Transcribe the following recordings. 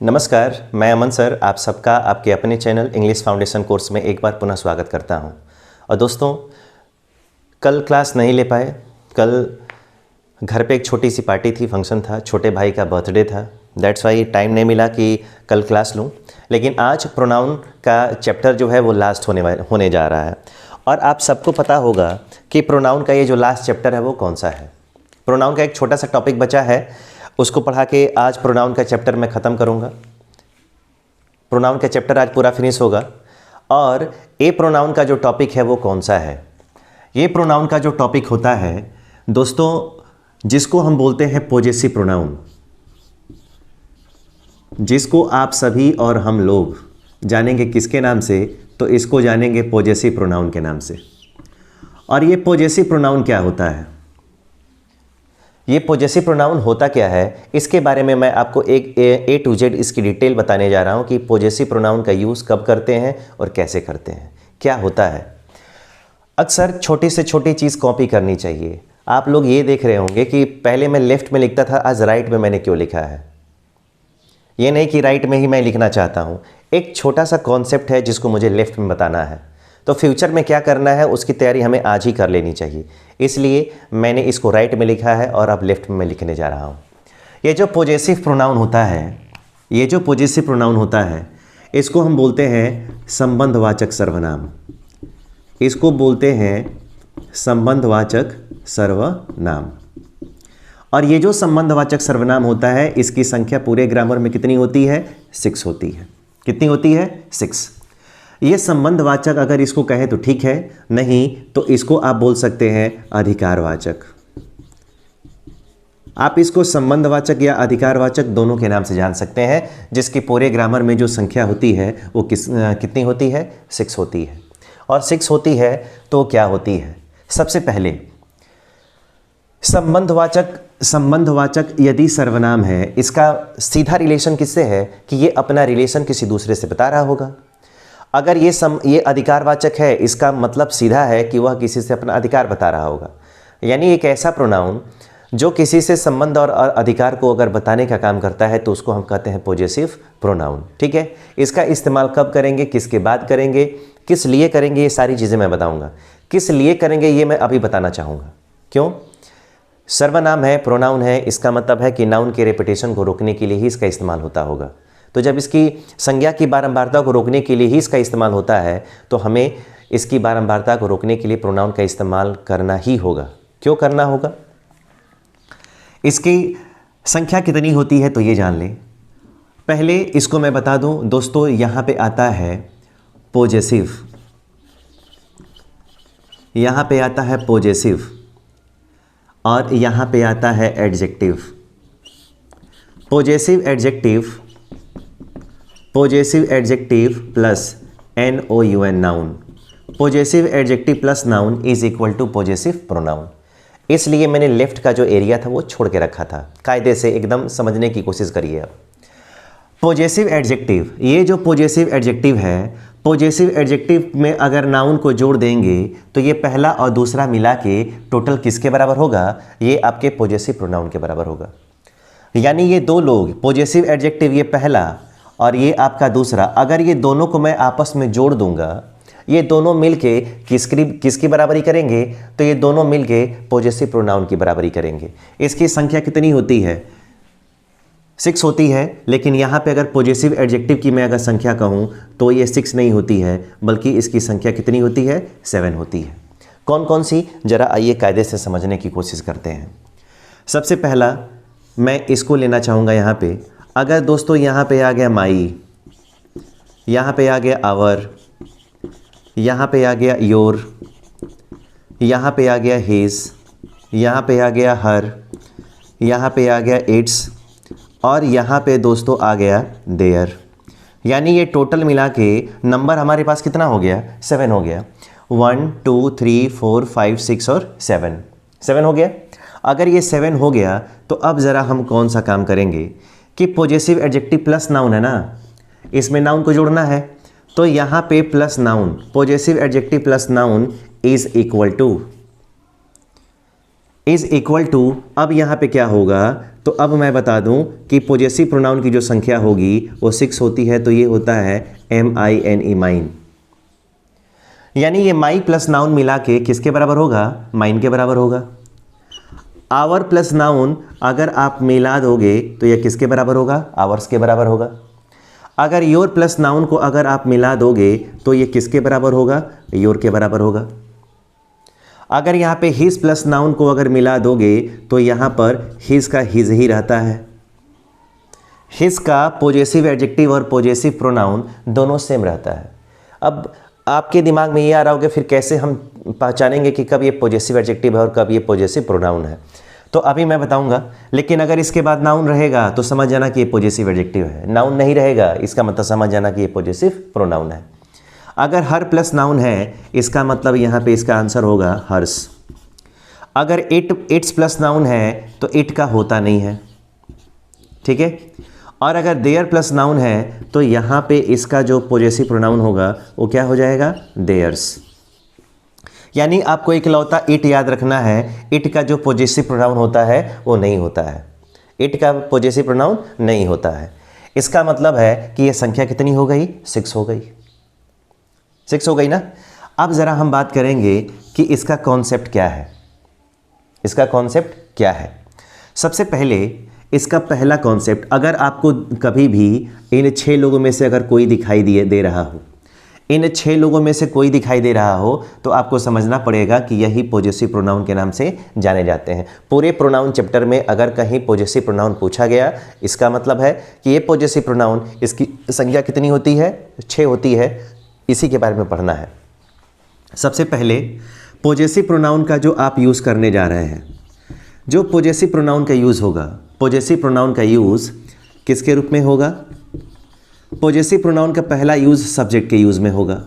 नमस्कार, मैं अमन सर आप सबका आपके अपने चैनल इंग्लिश फाउंडेशन कोर्स में एक बार पुनः स्वागत करता हूं। और दोस्तों, कल क्लास नहीं ले पाए। कल घर पे एक छोटी सी पार्टी थी, फंक्शन था, छोटे भाई का बर्थडे था। दैट्स वाई टाइम नहीं मिला कि कल क्लास लूं। लेकिन आज प्रोनाउन का चैप्टर जो है वो लास्ट होने जा रहा है। और आप सबको पता होगा कि प्रोनाउन का ये जो लास्ट चैप्टर है वो कौन सा है। प्रोनाउन का एक छोटा सा टॉपिक बचा है, उसको पढ़ा के आज प्रोनाउन का चैप्टर मैं ख़त्म करूँगा। प्रोनाउन का चैप्टर आज पूरा फिनिश होगा। और ए प्रोनाउन का जो टॉपिक है वो कौन सा है? ये प्रोनाउन का जो टॉपिक होता है दोस्तों, जिसको हम बोलते हैं पॉजेसिव प्रोनाउन, जिसको आप सभी और हम लोग जानेंगे किसके नाम से? तो इसको जानेंगे पॉजेसिव प्रोनाउन के नाम से। और ये पॉजेसिव प्रोनाउन क्या होता है, ये पॉजेसिव प्रोनाउन होता क्या है, इसके बारे में मैं आपको एक ए टू जेड इसकी डिटेल बताने जा रहा हूँ कि पॉजेसिव प्रोनाउन का यूज़ कब करते हैं और कैसे करते हैं, क्या होता है। अक्सर छोटी से छोटी चीज़ कॉपी करनी चाहिए। आप लोग ये देख रहे होंगे कि पहले मैं लेफ़्ट में लिखता था, आज राइट में मैंने क्यों लिखा है। ये नहीं कि राइट में ही मैं लिखना चाहता हूँ, एक छोटा सा कॉन्सेप्ट है जिसको मुझे लेफ़्ट में बताना है। तो फ्यूचर में क्या करना है उसकी तैयारी हमें आज ही कर लेनी चाहिए, इसलिए मैंने इसको राइट में लिखा है और अब लेफ़्ट में मैं लिखने जा रहा हूँ। ये जो पॉजेसिव प्रोनाउन होता है, ये जो पॉजेसिव प्रोनाउन होता है, इसको हम बोलते हैं संबंधवाचक सर्वनाम। इसको बोलते हैं संबंधवाचक सर्वनाम। और ये जो संबंधवाचक सर्वनाम होता है, इसकी संख्या पूरे ग्रामर में कितनी होती है? 6 होती है। कितनी होती है? 6। ये संबंधवाचक अगर इसको कहें तो ठीक है, नहीं तो इसको आप बोल सकते हैं अधिकारवाचक। आप इसको संबंधवाचक या अधिकारवाचक दोनों के नाम से जान सकते हैं, जिसकी पूरे ग्रामर में जो संख्या होती है वो कितनी होती है? 6 होती है। और 6 होती है तो क्या होती है? सबसे पहले संबंधवाचक यदि सर्वनाम है, इसका सीधा रिलेशन किससे है कि ये अपना रिलेशन किसी दूसरे से बता रहा होगा। अगर ये अधिकारवाचक है, इसका मतलब सीधा है कि वह किसी से अपना अधिकार बता रहा होगा। यानी एक ऐसा प्रोनाउन जो किसी से संबंध और अधिकार को अगर बताने का काम करता है तो उसको हम कहते हैं पॉजेसिव प्रोनाउन। ठीक है, इसका इस्तेमाल कब करेंगे, किसके बाद करेंगे, किस लिए करेंगे, ये सारी चीज़ें मैं बताऊंगा। किस लिए करेंगे ये मैं अभी बताना चाहूँगा। क्यों? सर्वनाम है, प्रोनाउन है, इसका मतलब है कि नाउन के रेपिटेशन को रोकने के लिए ही इसका इस्तेमाल होता होगा। तो जब इसकी संज्ञा की बारंबारता को रोकने के लिए ही इसका इस्तेमाल होता है तो हमें इसकी बारंबारता को रोकने के लिए प्रोनाउन का इस्तेमाल करना ही होगा। क्यों करना होगा? इसकी संख्या कितनी होती है तो ये जान लें। पहले इसको मैं बता दूं दोस्तों, यहाँ पे आता है पॉजेसिव, यहाँ पे आता है पॉजेसिव और यहाँ पे आता है adjective. Possessive adjective plus NOUN noun. Possessive adjective plus noun is equal to possessive pronoun. इसलिए मैंने लेफ्ट का जो एरिया था वो छोड़ के रखा था। कायदे से एकदम समझने की कोशिश करिए। अब पॉजेसिव एडजेक्टिव, ये जो पॉजेसिव एडजेक्टिव है, पॉजेसिव एडजेक्टिव में अगर नाउन को जोड़ देंगे तो ये पहला और दूसरा मिला के टोटल किसके बराबर होगा? ये आपके पॉजेसिव प्रोनाउन के बराबर होगा। यानी ये दो लोग, पॉजेसिव एडजेक्टिव ये पहला और ये आपका दूसरा, अगर ये दोनों को मैं आपस में जोड़ दूंगा, ये दोनों मिलके किसकी बराबरी करेंगे? तो ये दोनों मिलके पॉजेसिव प्रोनाउन की बराबरी करेंगे। इसकी संख्या कितनी होती है? 6 होती है। लेकिन यहाँ पे अगर पॉजेसिव एडजेक्टिव की मैं अगर संख्या कहूँ तो ये 6 नहीं होती है, बल्कि इसकी संख्या कितनी होती है? 7 होती है। कौन कौन सी? जरा आइए कायदे से समझने की कोशिश करते हैं। सबसे पहला मैं इसको लेना चाहूँगा यहाँ पे। अगर दोस्तों यहाँ पे आ गया माई, यहाँ पे आ गया आवर, यहाँ पे आ गया योर, यहाँ पे आ गया हिज, यहाँ पे आ गया हर, यहाँ पे आ गया इट्स और यहाँ पे दोस्तों आ गया देयर। यानी ये टोटल मिला के नंबर हमारे पास कितना हो गया? 7 हो गया। 1 2 3 4 5 6 और 7 हो गया। अगर ये 7 हो गया तो अब ज़रा हम कौन सा काम करेंगे कि पॉजेसिव एडजेक्टिव प्लस नाउन है ना, इसमें नाउन को जोड़ना है। तो यहाँ पे plus noun, possessive adjective plus noun is equal to, अब यहाँ पे क्या होगा? तो तो अब मैं बता दूं कि पॉजेसिव प्रोनाउन की जो संख्या होगी वो 6 होती है, तो ये होता है MINE, माइन। यानी ये माई प्लस नाउन मिला के किसके बराबर होगा? माइन के बराबर होगा। आवर प्लस नाउन अगर आप मिला दोगे तो ये किसके बराबर होगा? आवर्स के बराबर होगा। अगर योर प्लस नाउन को अगर आप मिला दोगे तो ये किसके बराबर होगा? योर के बराबर होगा। अगर यहाँ पे हिज प्लस नाउन को अगर मिला दोगे तो यहाँ पर हिज का हिज ही रहता है। हिज का पॉजेसिव एडजेक्टिव और पॉजेसिव प्रोनाउन दोनों सेम रहता है। अब आपके दिमाग में ये आ रहा होगा फिर कैसे हम पहचानेंगे कि कब ये पॉजेसिव एडजेक्टिव है और कब ये पॉजेसिव प्रोनाउन है, तो अभी मैं बताऊंगा। लेकिन अगर इसके बाद नाउन रहेगा तो समझ जाना कि ये पॉजेसिव एडजेक्टिव है, नाउन नहीं रहेगा इसका मतलब समझ जाना कि ये पॉजेसिव प्रोनाउन है। अगर हर प्लस नाउन है इसका मतलब यहाँ पे इसका आंसर होगा हर्स। अगर इट्स प्लस नाउन है तो इट का होता नहीं है, ठीक है। और अगर देयर प्लस नाउन है तो यहाँ पे इसका जो पॉजेसिव प्रोनाउन होगा वो क्या हो जाएगा? देयर्स। यानी आपको इकलौता इट याद रखना है, इट का जो पॉजेसिव प्रोनाउन होता है वो नहीं होता है, इट का पॉजेसिव प्रोनाउन नहीं होता है। इसका मतलब है कि ये संख्या कितनी हो गई? 6 हो गई, 6 हो गई ना। अब ज़रा हम बात करेंगे कि इसका कॉन्सेप्ट क्या है। इसका कॉन्सेप्ट क्या है? सबसे पहले इसका पहला कॉन्सेप्ट, अगर आपको कभी भी इन 6 लोगों में से अगर कोई दिखाई दे रहा हो, इन 6 लोगों में से कोई दिखाई दे रहा हो तो आपको समझना पड़ेगा कि यही पॉजेसिव प्रोनाउन के नाम से जाने जाते हैं। पूरे प्रोनाउन चैप्टर में अगर कहीं पॉजेसिव प्रोनाउन पूछा गया, इसका मतलब है कि ये पॉजेसिव प्रोनाउन, इसकी संख्या कितनी होती है? 6 होती है। इसी के बारे में पढ़ना है। सबसे पहले पॉजेसिव प्रोनाउन का जो आप यूज़ करने जा रहे हैं, जो पॉजेसिव प्रोनाउन का यूज़ होगा, पॉजेसिव प्रोनाउन का यूज़ किसके रूप में होगा? पॉजेसिव प्रोनाउन का पहला यूज़ सब्जेक्ट के यूज़ में होगा।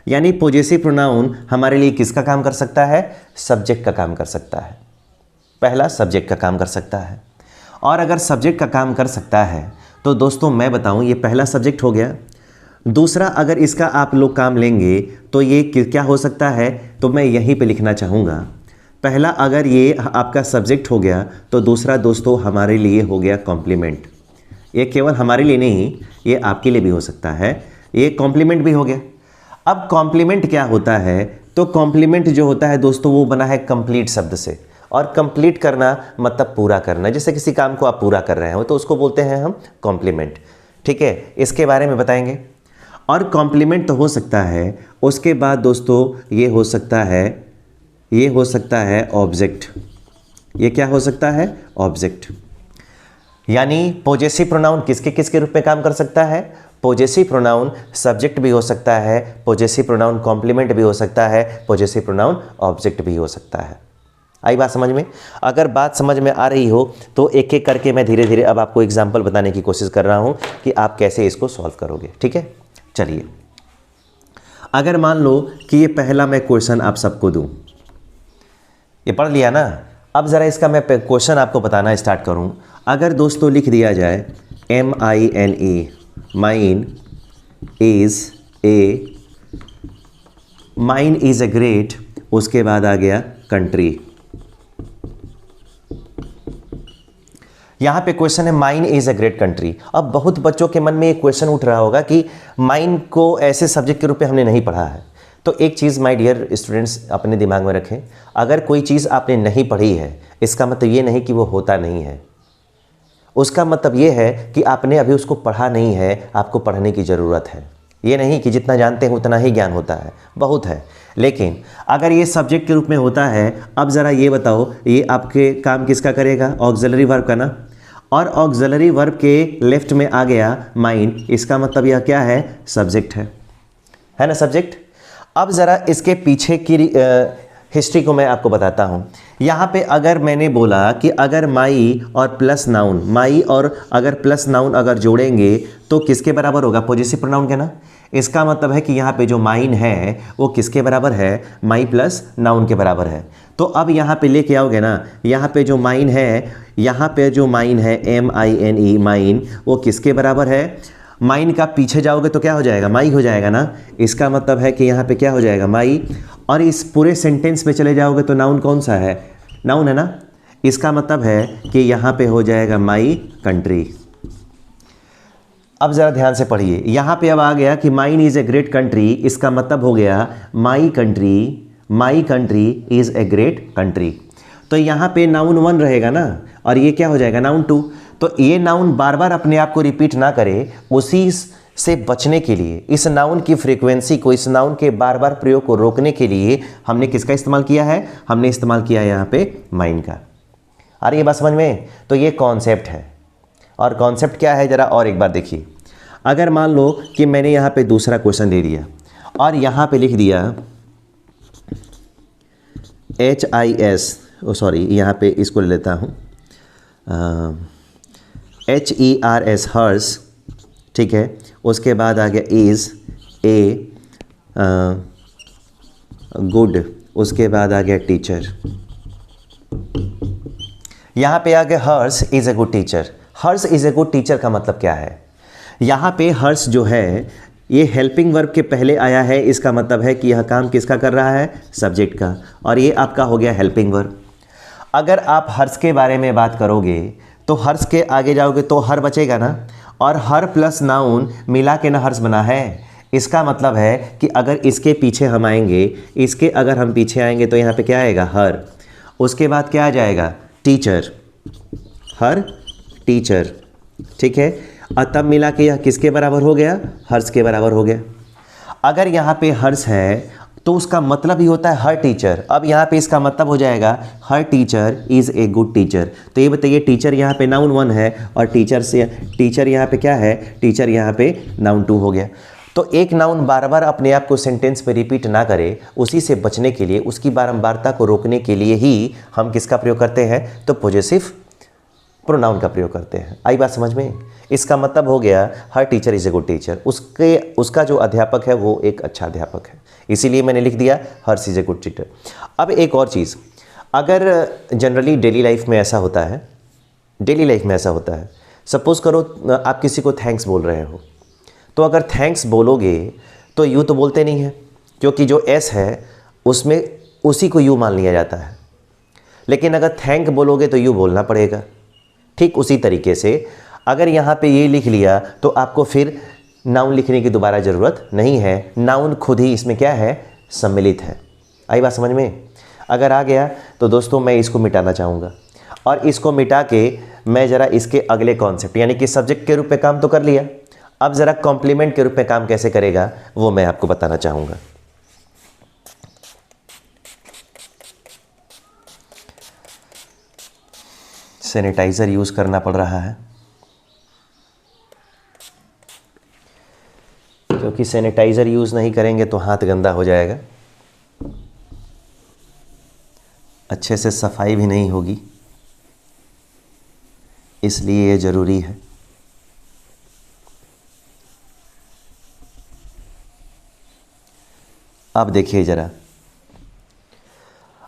यानी पॉजेसिव प्रोनाउन हमारे लिए किसका काम कर सकता है? सब्जेक्ट का काम कर सकता है। पहला सब्जेक्ट का काम कर सकता है। और अगर सब्जेक्ट का काम कर सकता है तो दोस्तों मैं बताऊं, ये पहला सब्जेक्ट हो गया। दूसरा, अगर इसका आप लोग काम लेंगे तो ये क्या हो सकता है? तो मैं यहीं पे लिखना चाहूँगा। पहला अगर ये आपका सब्जेक्ट हो गया तो दूसरा दोस्तों हमारे लिए हो गया कॉम्प्लीमेंट। ये केवल हमारे लिए नहीं, ये आपके लिए भी हो सकता है, ये कॉम्प्लीमेंट भी हो गया। अब कॉम्प्लीमेंट क्या होता है? तो कॉम्प्लीमेंट जो होता है दोस्तों वो बना है कंप्लीट शब्द से, और कंप्लीट करना मतलब पूरा करना। जैसे किसी काम को आप पूरा कर रहे हो तो उसको बोलते हैं हम कॉम्प्लीमेंट, ठीक है। इसके बारे में बताएंगे। और कॉम्प्लीमेंट तो हो सकता है, उसके बाद दोस्तों ये हो सकता है ऑब्जेक्ट। ये क्या हो सकता है? ऑब्जेक्ट। यानी पॉजेसिव प्रोनाउन किसके किसके रूप में काम कर सकता है? पॉजेसिव प्रोनाउन सब्जेक्ट भी हो सकता है, पॉजेसिव प्रोनाउन कॉम्प्लीमेंट भी हो सकता है, पॉजेसिव प्रोनाउन ऑब्जेक्ट भी हो सकता है। आई बात समझ में? अगर बात समझ में आ रही हो तो एक एक करके मैं धीरे धीरे अब आपको एग्जाम्पल बताने की कोशिश कर रहा हूँ कि आप कैसे इसको सॉल्व करोगे, ठीक है। चलिए, अगर मान लो कि ये पहला मैं क्वेश्चन आप सबको दूँ, ये पढ़ लिया ना। अब ज़रा इसका मैं क्वेश्चन आपको बताना स्टार्ट करूं। अगर दोस्तों लिख दिया जाए MINE, mine is a great, उसके बाद आ गया कंट्री। यहाँ पे क्वेश्चन है mine is a great country. अब बहुत बच्चों के मन में एक क्वेश्चन उठ रहा होगा कि माइन को ऐसे सब्जेक्ट के रूप में हमने नहीं पढ़ा है। तो एक चीज़ माय डियर स्टूडेंट्स अपने दिमाग में रखें, अगर कोई चीज़ आपने नहीं पढ़ी है इसका मतलब ये नहीं कि वो होता नहीं है। उसका मतलब ये है कि आपने अभी उसको पढ़ा नहीं है, आपको पढ़ने की ज़रूरत है। ये नहीं कि जितना जानते हैं उतना ही ज्ञान होता है, बहुत है। लेकिन अगर ये सब्जेक्ट के रूप में होता है, अब ज़रा ये बताओ ये आपके काम किसका करेगा? ऑक्सिलरी वर्ब का ना। और ऑक्सिलरी वर्ब के लेफ्ट में आ गया माइन, इसका मतलब यह क्या है? सब्जेक्ट है ना, सब्जेक्ट। अब ज़रा इसके पीछे की हिस्ट्री को मैं आपको बताता हूँ। यहाँ पे अगर मैंने बोला कि अगर माई और प्लस नाउन, माई और अगर प्लस नाउन अगर जोड़ेंगे तो किसके बराबर होगा? पॉजेसिव प्रोनाउन के ना। इसका मतलब है कि यहाँ पे जो माइन है वो किसके बराबर है? माई प्लस नाउन के बराबर है। तो अब यहाँ पे लेके आओगे ना, यहाँ पे जो माइन है, यहाँ पे जो माइन है MINE, माइन, वो किसके बराबर है? माइन का पीछे जाओगे तो क्या हो जाएगा? माई हो जाएगा ना। इसका मतलब है कि यहाँ पे क्या हो जाएगा? माई। और इस पूरे सेंटेंस में चले जाओगे तो नाउन कौन सा है? नाउन है ना। इसका मतलब है कि यहाँ पे हो जाएगा माई कंट्री। अब ज़रा ध्यान से पढ़िए, यहाँ पे अब आ गया कि mine is a great country, इसका मतलब हो गया my country is a great country. तो यहाँ पे नाउन 1 रहेगा ना, और ये क्या हो जाएगा नाउन 2। तो ये नाउन बार बार अपने आप को रिपीट ना करे, उसी से बचने के लिए, इस नाउन की फ्रीक्वेंसी को, इस नाउन के बार बार प्रयोग को रोकने के लिए हमने किसका इस्तेमाल किया है? हमने इस्तेमाल किया है यहाँ पे माइन का। आ रही है बात समझ में? तो ये कॉन्सेप्ट है। और कॉन्सेप्ट क्या है ज़रा और एक बार देखिए। अगर मान लो कि मैंने यहाँ पे दूसरा क्वेश्चन दे दिया और यहाँ पे लिख दिया HIS, सॉरी यहाँ पे इसको ले लेता हूँ HERS, हर्स, ठीक है। उसके बाद आ गया इज़ ए गुड, उसके बाद आ गया टीचर। यहाँ पे आ गया hers is a good teacher. Hers is a good teacher का मतलब क्या है? यहाँ पे हर्स जो है ये हेल्पिंग वर्ब के पहले आया है, इसका मतलब है कि यह काम किसका कर रहा है? सब्जेक्ट का, और ये आपका हो गया हेल्पिंग वर्ब। अगर आप हर्स के बारे में बात करोगे तो हर्स के आगे जाओगे तो हर बचेगा ना, और हर प्लस नाउन मिला के ना हर्स बना है। इसका मतलब है कि अगर इसके पीछे हम आएंगे, इसके अगर हम पीछे आएंगे तो यहाँ पे क्या आएगा? हर। उसके बाद क्या आ जाएगा? टीचर, हर टीचर, ठीक है। और तब मिला के यह किसके बराबर हो गया? हर्स के बराबर हो गया। अगर यहाँ पे हर्स है तो उसका मतलब ही होता है हर टीचर। अब यहाँ पे इसका मतलब हो जाएगा हर teacher is a good teacher. तो ये बताइए, टीचर यहाँ पे नाउन 1 है और टीचर यहाँ पे क्या है? टीचर यहाँ पे नाउन 2 हो गया। तो एक नाउन बार बार अपने आप को सेंटेंस पे रिपीट ना करे, उसी से बचने के लिए, उसकी बारंबारता को रोकने के लिए ही हम किसका प्रयोग करते हैं? तो पॉजेसिव प्रोनाउन का प्रयोग करते हैं। आई बात समझ में? इसका मतलब हो गया हर teacher is a good teacher. उसका जो अध्यापक है वो एक अच्छा अध्यापक है, इसीलिए मैंने लिख दिया hers is a good teacher. अब एक और चीज़, अगर जनरली डेली लाइफ में ऐसा होता है, सपोज़ करो आप किसी को थैंक्स बोल रहे हो, तो अगर थैंक्स बोलोगे तो यू तो बोलते नहीं है, क्योंकि जो एस है उसमें उसी को यू मान लिया जाता है। लेकिन अगर थैंक बोलोगे तो यू बोलना पड़ेगा। ठीक उसी तरीके से अगर यहाँ पे ये लिख लिया तो आपको फिर नाउन लिखने की दोबारा ज़रूरत नहीं है, नाउन खुद ही इसमें क्या है? सम्मिलित है। आई बात समझ में? अगर आ गया तो दोस्तों मैं इसको मिटाना चाहूँगा, और इसको मिटा के मैं ज़रा इसके अगले कॉन्सेप्ट यानी कि सब्जेक्ट के रूप में काम तो कर लिया, अब ज़रा कॉम्प्लीमेंट के रूप में काम कैसे करेगा वो मैं आपको बताना चाहूँगा। सैनिटाइज़र यूज़ करना पड़ रहा है क्योंकि सैनिटाइज़र यूज़ नहीं करेंगे तो हाथ गंदा हो जाएगा, अच्छे से सफाई भी नहीं होगी, इसलिए ये ज़रूरी है। अब देखिए ज़रा,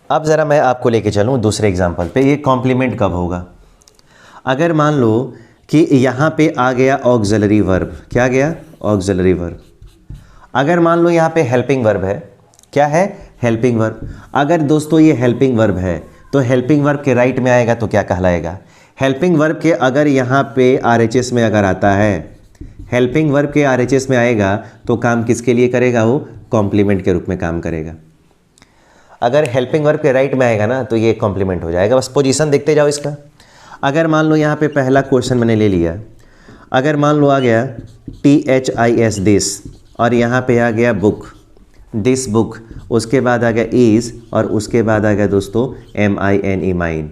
अब ज़रा मैं आपको लेके चलूँ दूसरे एग्जाम्पल पे। ये कॉम्प्लीमेंट कब होगा? अगर मान लो कि यहाँ पे आ गया ऑक्सिलरी वर्ब। क्या गया? Auxiliary verb. अगर मान लो यहाँ पे हेल्पिंग वर्ब है। क्या है? Helping verb. अगर दोस्तों ये हेल्पिंग वर्ब है तो हेल्पिंग वर्ब के राइट में आएगा तो क्या कहलाएगा? हेल्पिंग वर्ब के अगर यहाँ पे RHS में अगर आता है, हेल्पिंग वर्ब के RHS में आएगा तो काम किसके लिए करेगा? वो कॉम्प्लीमेंट के रूप में काम करेगा। अगर हेल्पिंग वर्ब के राइट में आएगा ना तो ये कॉम्प्लीमेंट हो जाएगा। बस पोजीशन देखते जाओ इसका। अगर मान लो यहाँ पे पहला क्वेश्चन मैंने ले लिया, अगर मान लो आ गया THIS दिस, और यहाँ पे आ गया बुक, दिस बुक, उसके बाद आ गया इज़, और उसके बाद आ गया दोस्तों MINE, mine.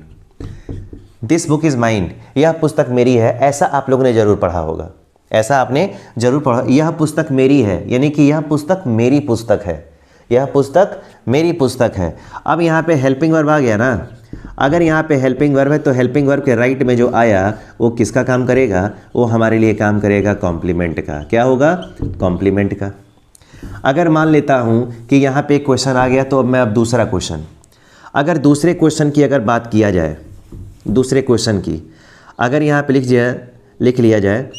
This book is mine, यह पुस्तक मेरी है। ऐसा आप लोगों ने ज़रूर पढ़ा होगा, ऐसा आपने ज़रूर पढ़ा। यह पुस्तक मेरी है, यानी कि यह पुस्तक मेरी पुस्तक है, यह पुस्तक मेरी पुस्तक है। अब यहाँ पे हेल्पिंग वर्ब आ गया ना। अगर यहाँ पे हेल्पिंग वर्ब है तो हेल्पिंग वर्ब के राइट में जो आया वो किसका काम करेगा? वो हमारे लिए काम करेगा कॉम्प्लीमेंट का। क्या होगा? कॉम्प्लीमेंट का। अगर मान लेता हूँ कि यहाँ पे क्वेश्चन आ गया, तो अब मैं अब दूसरा क्वेश्चन, अगर दूसरे क्वेश्चन की अगर बात किया जाए, दूसरे क्वेश्चन की अगर यहाँ पे लिख लिया जाए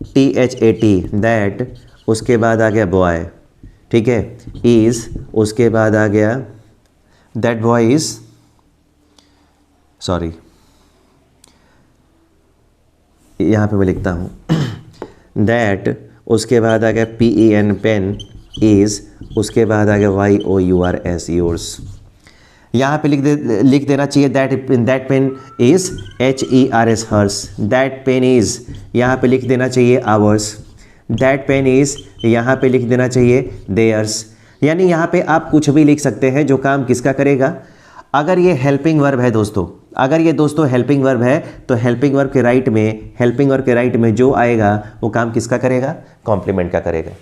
THAT दैट, उसके बाद आ गया बॉय, ठीक है, इज़, उसके बाद आ गया दैट बॉय इज़, सॉरी, यहाँ पे मैं लिखता हूँ दैट, उसके बाद आ गया PEN पेन, इज़, उसके बाद आ गया YOURS योर्स। यहाँ पे लिख देना चाहिए that pen is HERS hers, that pen is, यहाँ पे लिख देना चाहिए आवर्स, दैट पेन इज़, यहाँ पे लिख देना चाहिए देयर्स। यानी यहाँ पे आप कुछ भी लिख सकते हैं जो काम किसका करेगा। अगर ये हेल्पिंग वर्ब है दोस्तों, अगर ये दोस्तों हेल्पिंग वर्ब है तो हेल्पिंग वर्ब के राइट में जो आएगा वो काम किसका करेगा, कॉम्प्लीमेंट का करेगा।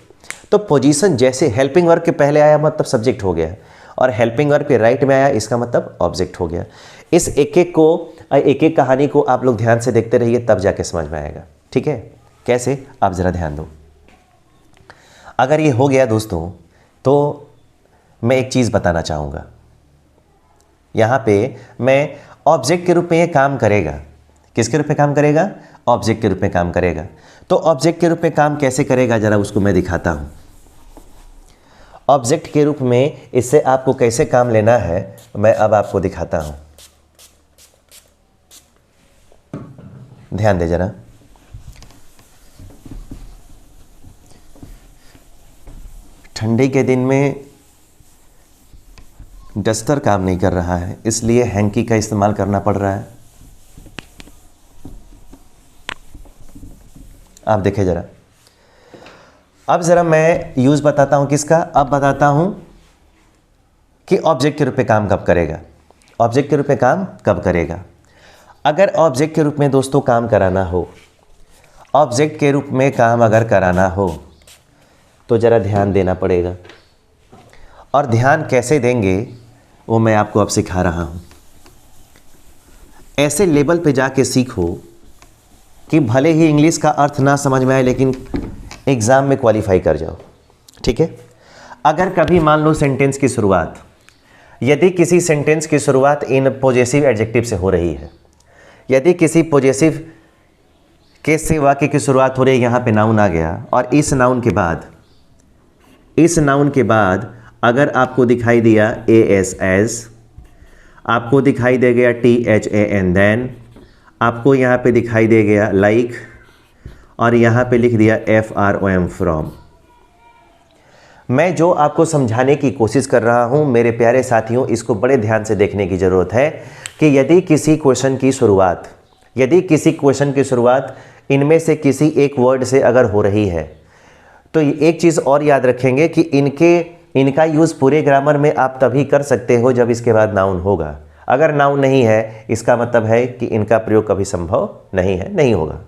तो पोजीशन जैसे हेल्पिंग वर्ब के पहले आया मतलब सब्जेक्ट हो गया, और हेल्पिंग वर्ब के राइट में आया इसका मतलब ऑब्जेक्ट हो गया। इस एक एक कहानी को आप लोग ध्यान से देखते रहिए, तब जाके समझ में आएगा। ठीक है, कैसे, आप ज़रा ध्यान दो। अगर ये हो गया दोस्तों तो मैं एक चीज़ बताना चाहूँगा। यहाँ पे मैं ऑब्जेक्ट के रूप में ये काम करेगा, किसके रूप में काम करेगा, ऑब्जेक्ट के रूप में काम करेगा। तो ऑब्जेक्ट के रूप में काम कैसे करेगा ज़रा उसको मैं दिखाता हूँ। ऑब्जेक्ट के रूप में इससे आपको कैसे काम लेना है मैं अब आपको दिखाता हूँ, ध्यान दे जरा। ठंडी के दिन में डस्टर काम नहीं कर रहा है, इसलिए हैंकी का इस्तेमाल करना पड़ रहा है। आप देखें जरा, अब ज़रा मैं यूज़ बताता हूँ किसका, अब बताता हूँ कि ऑब्जेक्ट के रूप में काम कब करेगा। ऑब्जेक्ट के रूप में काम कब करेगा, अगर ऑब्जेक्ट के रूप में दोस्तों काम कराना हो, ऑब्जेक्ट के रूप में काम अगर कराना हो तो ज़रा ध्यान देना पड़ेगा। और ध्यान कैसे देंगे वो मैं आपको अब सिखा रहा हूँ। ऐसे लेवल पे जाके सीखो कि भले ही इंग्लिश का अर्थ ना समझ में आए लेकिन एग्ज़ाम में क्वालिफाई कर जाओ। ठीक है, अगर कभी मान लो सेंटेंस की शुरुआत, यदि किसी सेंटेंस की शुरुआत इन पॉजेसिव एडजेक्टिव से हो रही है, यदि किसी पॉजेसिव केस से वाक्य की शुरुआत हो रही है, यहाँ पे नाउन आ गया और इस नाउन के बाद अगर आपको दिखाई दिया AS एज, आपको दिखाई दे गया THAN देन, आपको यहाँ पे दिखाई दे गया लाइक, और यहाँ पे लिख दिया FROM फ्रॉम। मैं जो आपको समझाने की कोशिश कर रहा हूँ मेरे प्यारे साथियों, इसको बड़े ध्यान से देखने की ज़रूरत है कि यदि किसी क्वेश्चन की शुरुआत इनमें से किसी एक वर्ड से अगर हो रही है तो एक चीज़ और याद रखेंगे कि इनका यूज़ पूरे ग्रामर में आप तभी कर सकते हो जब इसके बाद नाउन होगा। अगर नाउन नहीं है इसका मतलब है कि इनका प्रयोग कभी संभव नहीं होगा।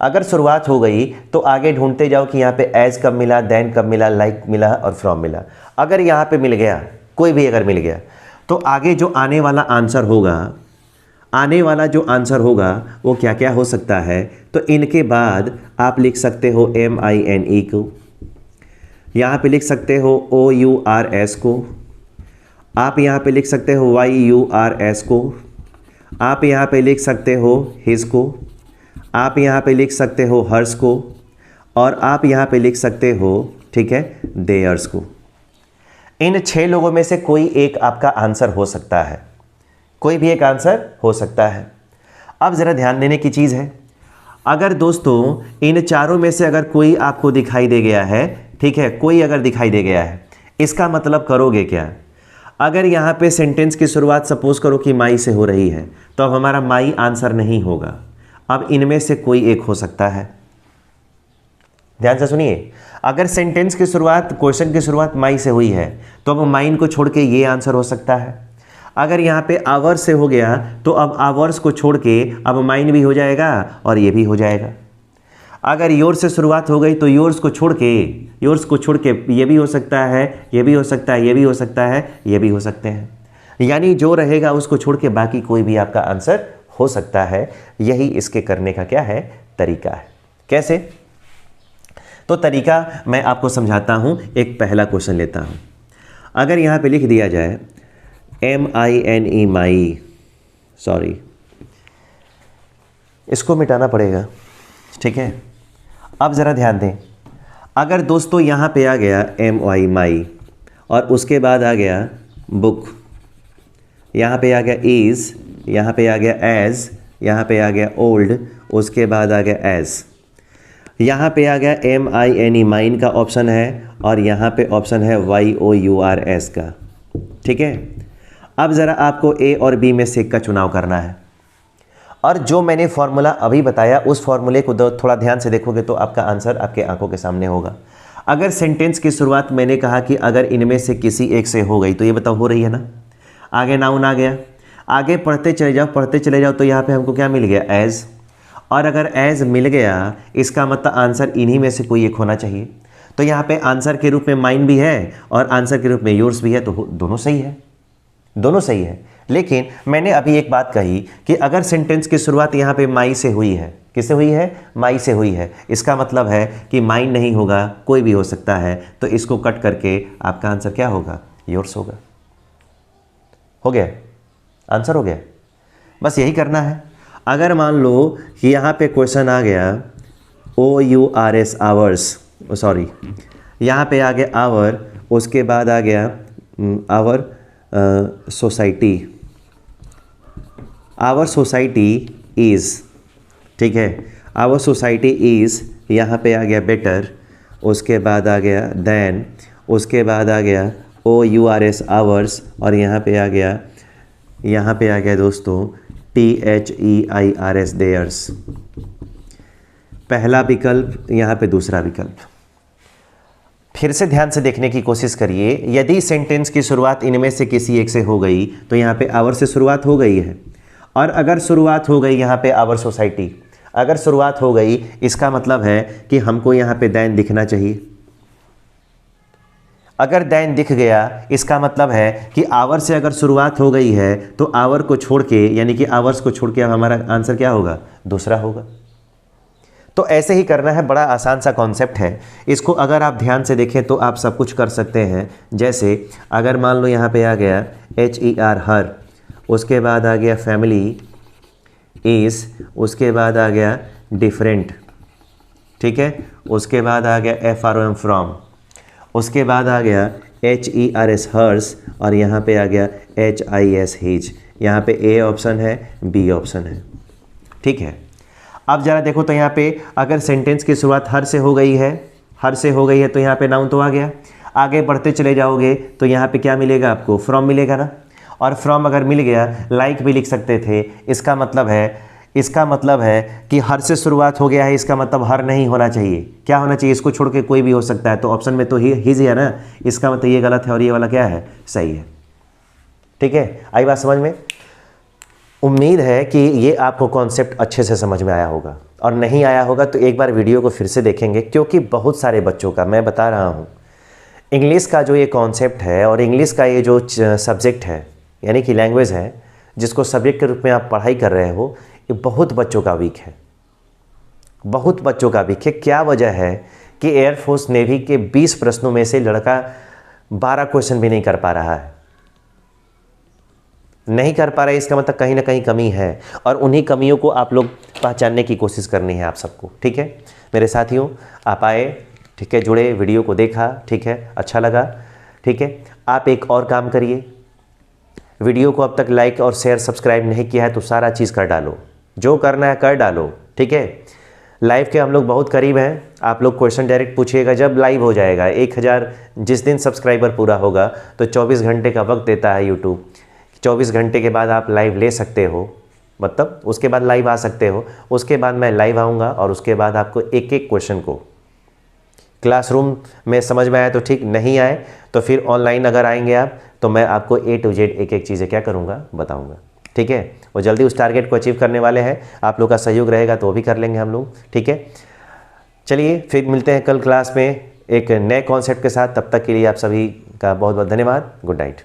अगर शुरुआत हो गई तो आगे ढूंढते जाओ कि यहाँ पे एज कब मिला, देन कब मिला, लाइक मिला और फ्रॉम मिला। अगर यहाँ पे मिल गया, कोई भी अगर मिल गया, तो आगे जो आने वाला आंसर होगा वो क्या क्या हो सकता है। तो इनके बाद आप लिख सकते हो MINE को, यहाँ पे लिख सकते हो OURS को, आप यहाँ पे लिख सकते हो YURS को, आप यहाँ पे लिख सकते हो हिज को, आप यहाँ पे लिख सकते हो हर्स को, और आप यहाँ पे लिख सकते हो, ठीक है, देयर्स को। इन 6 लोगों में से कोई एक आपका आंसर हो सकता है, कोई भी एक आंसर हो सकता है। अब ज़रा ध्यान देने की चीज़ है, अगर दोस्तों इन चारों में से अगर कोई आपको दिखाई दे गया है, ठीक है, कोई अगर दिखाई दे गया है, इसका मतलब करोगे क्या। अगर यहाँ पे सेंटेंस की शुरुआत सपोज करो कि माई से हो रही है तो अब हमारा माई आंसर नहीं होगा, अब इनमें से कोई एक हो सकता है। ध्यान से सुनिए, अगर सेंटेंस की शुरुआत, क्वेश्चन की शुरुआत माई से हुई है तो अब माइन को छोड़ के ये आंसर हो सकता है। अगर यहाँ पे आवर्स से हो गया तो अब आवर्स को छोड़ के अब माइन भी हो जाएगा और ये भी हो जाएगा। अगर योर से शुरुआत हो गई तो योर्स को छोड़ के ये भी हो सकता है, ये भी हो सकता है, ये भी हो सकता है, ये भी हो सकते हैं। यानी जो रहेगा उसको छोड़ के बाकी कोई भी आपका आंसर हो सकता है। यही इसके करने का क्या है, तरीका है। कैसे, तो तरीका मैं आपको समझाता हूँ। एक पहला क्वेश्चन लेता हूँ, अगर यहाँ पे लिख दिया जाए MINE माई, सॉरी इसको मिटाना पड़ेगा, ठीक है। अब ज़रा ध्यान दें, अगर दोस्तों यहाँ पे आ गया MY माई और उसके बाद आ गया बुक, यहाँ पे आ गया इज़, यहाँ पे आ गया एज, यहाँ पे आ गया ओल्ड, उसके बाद आ गया एज, यहाँ पे आ गया MINE माइन का ऑप्शन है, और यहाँ पे ऑप्शन है YOURS का। ठीक है, अब ज़रा आपको A और B में से एक का चुनाव करना है, और जो मैंने फॉर्मूला अभी बताया उस फॉर्मूले को थोड़ा ध्यान से देखोगे तो आपका आंसर आपके आंखों के सामने होगा। अगर सेंटेंस की शुरुआत मैंने कहा कि अगर इनमें से किसी एक से हो गई, तो ये बताओ हो रही है ना। आगे नाउन आ गया, आगे पढ़ते चले जाओ तो यहाँ पे हमको क्या मिल गया, एज, और अगर एज मिल गया इसका मतलब आंसर इन्हीं में से कोई एक होना चाहिए। तो यहाँ पे आंसर के रूप में माइन भी है और आंसर के रूप में योर्स भी है, तो दोनों सही है, दोनों सही है। लेकिन मैंने अभी एक बात कही कि अगर सेंटेंस की शुरुआत यहाँ पे माई से हुई है, किससे हुई है, माई से हुई है, इसका मतलब है कि माइन नहीं होगा, कोई भी हो सकता है, तो इसको कट करके आपका आंसर क्या होगा, योर्स होगा। हो गया, आंसर हो गया, बस यही करना है। अगर मान लो कि यहाँ पे क्वेश्चन आ गया OURS आवर्स, सॉरी यहाँ पे आ गया आवर, उसके बाद आ गया our society, our society is, ठीक है, आवर सोसाइटी इज़, यहाँ पे आ गया बेटर, उसके बाद आ गया देन, उसके बाद आ गया OURS आवर्स, और यहाँ पे आ गया दोस्तों THEIRS देयर्स। पहला विकल्प, यहाँ पे दूसरा विकल्प। फिर से ध्यान से देखने की कोशिश करिए, यदि सेंटेंस की शुरुआत इनमें से किसी एक से हो गई तो यहाँ पे आवर से शुरुआत हो गई है, और अगर शुरुआत हो गई यहाँ पे आवर सोसाइटी, अगर शुरुआत हो गई इसका मतलब है कि हमको यहाँ पे दैन दिखना चाहिए। अगर दैन दिख गया इसका मतलब है कि आवर से अगर शुरुआत हो गई है तो आवर को छोड़ के, यानी कि आवर्स को छोड़ के हमारा आंसर क्या होगा, दूसरा होगा। तो ऐसे ही करना है, बड़ा आसान सा कॉन्सेप्ट है। इसको अगर आप ध्यान से देखें तो आप सब कुछ कर सकते हैं। जैसे अगर मान लो यहाँ पे आ गया HER हर, उसके बाद आ गया फैमिली इज़, उसके बाद आ गया डिफरेंट, ठीक है, उसके बाद आ गया FROM फ्रॉम, उसके बाद आ गया HERS हर्स, और यहाँ पे आ गया HIS हिज। यहाँ पे A ऑप्शन है, B ऑप्शन है, ठीक है। अब ज़रा देखो तो यहाँ पे अगर सेंटेंस की शुरुआत हर से हो गई है, हर से हो गई है तो यहाँ पे नाउन तो आ गया। आगे बढ़ते चले जाओगे तो यहाँ पे क्या मिलेगा आपको, फ्रॉम मिलेगा ना, और फ्रॉम अगर मिल गया लाइक भी लिख सकते थे। इसका मतलब है कि हर से शुरुआत हो गया है, इसका मतलब हर नहीं होना चाहिए, क्या होना चाहिए, इसको छोड़ के कोई भी हो सकता है। तो ऑप्शन में तो हिज है ना, इसका मतलब ये गलत है और ये वाला क्या है, सही है। ठीक है, आई बात समझ में। उम्मीद है कि ये आपको कॉन्सेप्ट अच्छे से समझ में आया होगा, और नहीं आया होगा तो एक बार वीडियो को फिर से देखेंगे, क्योंकि बहुत सारे बच्चों का, मैं बता रहा हूँ, इंग्लिश का जो ये कॉन्सेप्ट है और इंग्लिश का ये जो सब्जेक्ट है, यानी कि लैंग्वेज है, जिसको सब्जेक्ट के रूप में आप पढ़ाई कर रहे हो, ये बहुत बच्चों का वीक है, बहुत बच्चों का वीक है। क्या वजह है कि एयरफोर्स नेवी के 20 प्रश्नों में से लड़का 12 क्वेश्चन भी नहीं कर पा रहा है, नहीं कर पा रहे, इसका मतलब कहीं ना कहीं कमी है, और उन्हीं कमियों को आप लोग पहचानने की कोशिश करनी है आप सबको। ठीक है मेरे साथियों, आप आए, ठीक है, जुड़े, वीडियो को देखा, ठीक है, अच्छा लगा, ठीक है। आप एक और काम करिए, वीडियो को अब तक लाइक और शेयर सब्सक्राइब नहीं किया है तो सारा चीज़ कर डालो, जो करना है कर डालो, ठीक है। लाइव के हम लोग बहुत करीब हैं, आप लोग क्वेश्चन डायरेक्ट पूछिएगा जब लाइव हो जाएगा। 1000 जिस दिन सब्सक्राइबर पूरा होगा तो 24 घंटे का वक्त देता है यूट्यूब, 24 घंटे के बाद आप लाइव ले सकते हो, मतलब उसके बाद लाइव आ सकते हो। उसके बाद मैं लाइव आऊँगा और उसके बाद आपको एक एक क्वेश्चन को क्लासरूम में समझ में आया तो ठीक, नहीं आए तो फिर ऑनलाइन अगर आएंगे आप तो मैं आपको A to Z एक एक चीज़ें क्या करूँगा, बताऊँगा। ठीक है, वो जल्दी उस टारगेट को अचीव करने वाले हैं, आप लोग का सहयोग रहेगा तो वो भी कर लेंगे हम लोग। ठीक है, चलिए फिर मिलते हैं कल क्लास में एक नए कॉन्सेप्ट के साथ। तब तक के लिए आप सभी का बहुत बहुत धन्यवाद। Good night.